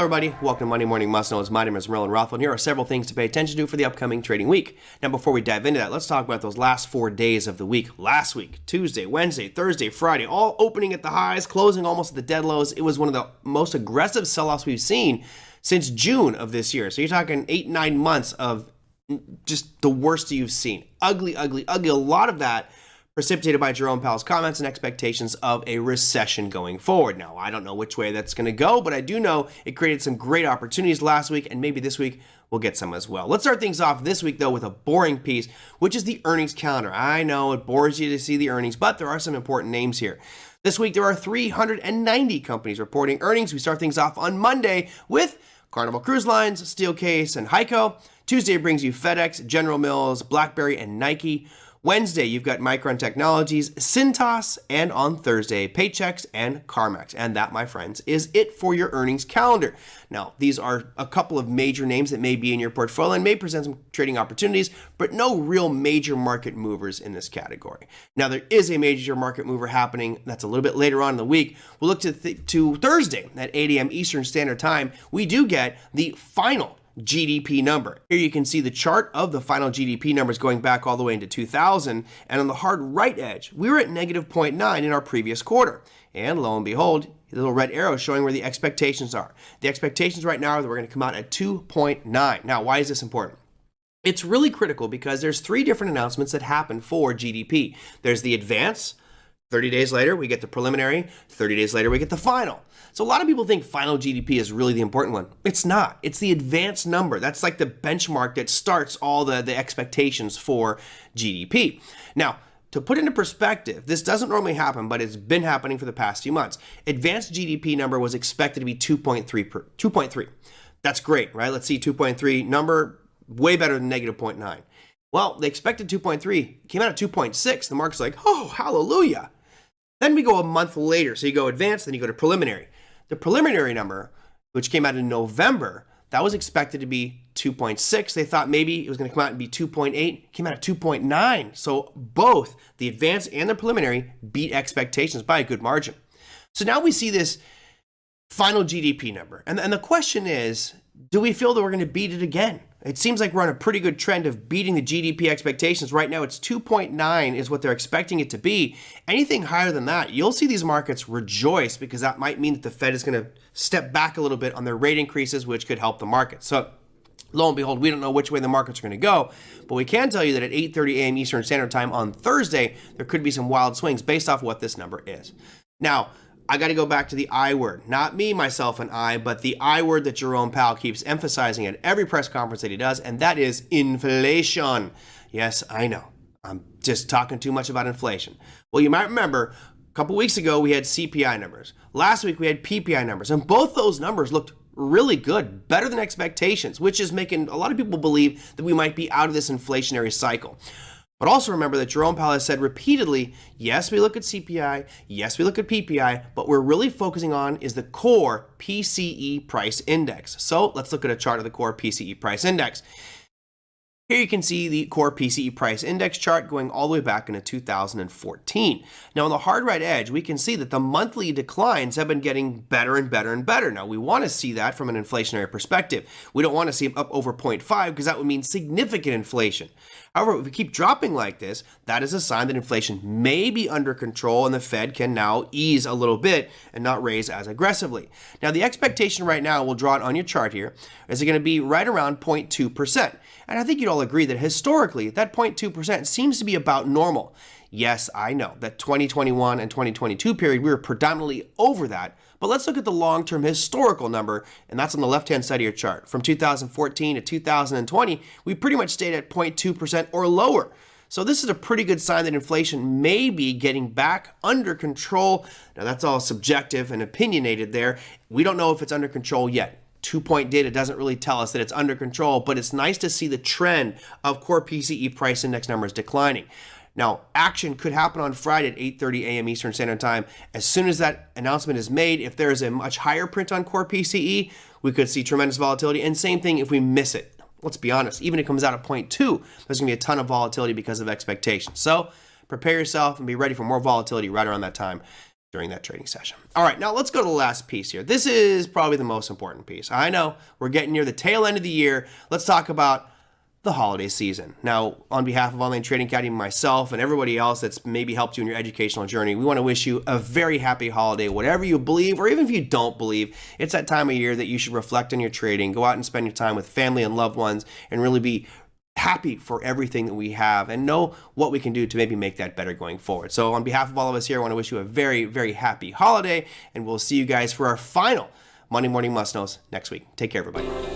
Hello everybody, welcome to Monday Morning Must Knows. My name is Merlin Rothwell, and here are several things to pay attention to for the upcoming trading week. Now before we dive into that, let's talk about those last 4 days of the week. Last week, Tuesday, Wednesday, Thursday, Friday, all opening at the highs, closing almost at the dead lows. It was one of the most aggressive sell-offs we've seen since June of this year. So you're talking 8-9 months of just the worst you've seen. Ugly, ugly, ugly. A lot of that precipitated by Jerome Powell's comments and expectations of a recession going forward. Now, I don't know which way that's going to go, but I do know it created some great opportunities last week, and maybe this week we'll get some as well. Let's start things off this week, though, with a boring piece, which is the earnings calendar. I know it bores you to see the earnings, but there are some important names here. This week, there are 390 companies reporting earnings. We start things off on Monday with Carnival Cruise Lines, Steelcase, and HEICO. Tuesday brings you FedEx, General Mills, BlackBerry, and Nike. Wednesday, you've got Micron Technologies, Cintas, and on Thursday, Paychex and CarMax. And that, my friends, is it for your earnings calendar. Now, these are a couple of major names that may be in your portfolio and may present some trading opportunities, but no real major market movers in this category. Now, there is a major market mover happening. That's a little bit later on in the week. We'll look to Thursday at 8 a.m. Eastern Standard Time. We do get the final GDP number. Here you can see the chart of the final GDP numbers going back all the way into 2000, and on the hard right edge, we were at negative 0.9 in our previous quarter. And lo and behold, the little red arrow showing where the expectations are. The expectations right now are that we're going to come out at 2.9. Now, why is this important? It's really critical because there's 3 different announcements that happen for GDP. There's the advance. 30 days later, we get the preliminary. 30 days later, we get the final. So a lot of people think final GDP is really the important one. It's not. It's the advanced number. That's like the benchmark that starts all the expectations for GDP. Now, to put into perspective, this doesn't normally happen, but it's been happening for the past few months. Advanced GDP number was expected to be 2.3. That's great, right? Let's see, 2.3 number, way better than negative 0.9. Well, they expected 2.3, came out at 2.6. The market's like, oh, hallelujah. Then we go a month later. So you go advanced, then you go to preliminary. The preliminary number, which came out in November, that was expected to be 2.6. They thought maybe it was going to come out and be 2.8. Came out at 2.9. So both the advanced and the preliminary beat expectations by a good margin. So now we see this final GDP number. And the question is, do we feel that we're going to beat it again? It seems like we're on a pretty good trend of beating the GDP expectations. Right now, it's 2.9 is what they're expecting it to be. Anything higher than that, you'll see these markets rejoice because that might mean that the Fed is going to step back a little bit on their rate increases, which could help the market. So lo and behold, we don't know which way the markets are going to go, but we can tell you that at 8:30 a.m. Eastern Standard Time on Thursday, there could be some wild swings based off what this number is. Now, I got to go back to the I word. Not me, myself, and I, but the I word that Jerome Powell keeps emphasizing at every press conference that he does, and that is inflation. Yes, I know. I'm just talking too much about inflation. Well, you might remember a couple weeks ago we had CPI numbers. Last week we had PPI numbers, and both those numbers looked really good, better than expectations, which is making a lot of people believe that we might be out of this inflationary cycle. But also remember that Jerome Powell has said repeatedly, yes, we look at CPI, yes, we look at PPI, but we're really focusing on is the core PCE price index. So let's look at a chart of the core PCE price index. Here you can see the core PCE price index chart going all the way back into 2014. Now on the hard right edge, we can see that the monthly declines have been getting better and better and better. Now we want to see that from an inflationary perspective. We don't want to see them up over 0.5 because that would mean significant inflation. However, if we keep dropping like this, that is a sign that inflation may be under control and the Fed can now ease a little bit and not raise as aggressively. Now, the expectation right now, we'll draw it on your chart here, is going to be right around 0.2%. And I think you'd all agree that historically, that 0.2% seems to be about normal. Yes, I know that 2021 and 2022 period, we were predominantly over that. But let's look at the long-term historical number, and that's on the left-hand side of your chart. From 2014 to 2020, we pretty much stayed at 0.2% or lower. So this is a pretty good sign that inflation may be getting back under control. Now that's all subjective and opinionated there. We don't know if it's under control yet. 2-point data doesn't really tell us that it's under control, but it's nice to see the trend of core PCE price index numbers declining. Now, action could happen on Friday at 8:30 a.m. Eastern Standard Time. As soon as that announcement is made, if there is a much higher print on core PCE, we could see tremendous volatility. And same thing if we miss it. Let's be honest, even if it comes out at 0.2, there's going to be a ton of volatility because of expectations. So prepare yourself and be ready for more volatility right around that time. during that trading session. All right, now let's go to the last piece here. This is probably the most important piece. I know we're getting near the tail end of the year. Let's talk about the holiday season. Now, on behalf of Online Trading Academy, myself, and everybody else that's maybe helped you in your educational journey, we want to wish you a very happy holiday. Whatever you believe, or even if you don't believe, it's that time of year that you should reflect on your trading, go out and spend your time with family and loved ones, and really be happy for everything that we have and know what we can do to maybe make that better going forward. So on behalf of all of us here, I want to wish you a very, very happy holiday, and we'll see you guys for our final Monday Morning Must Knows next week. Take care, everybody.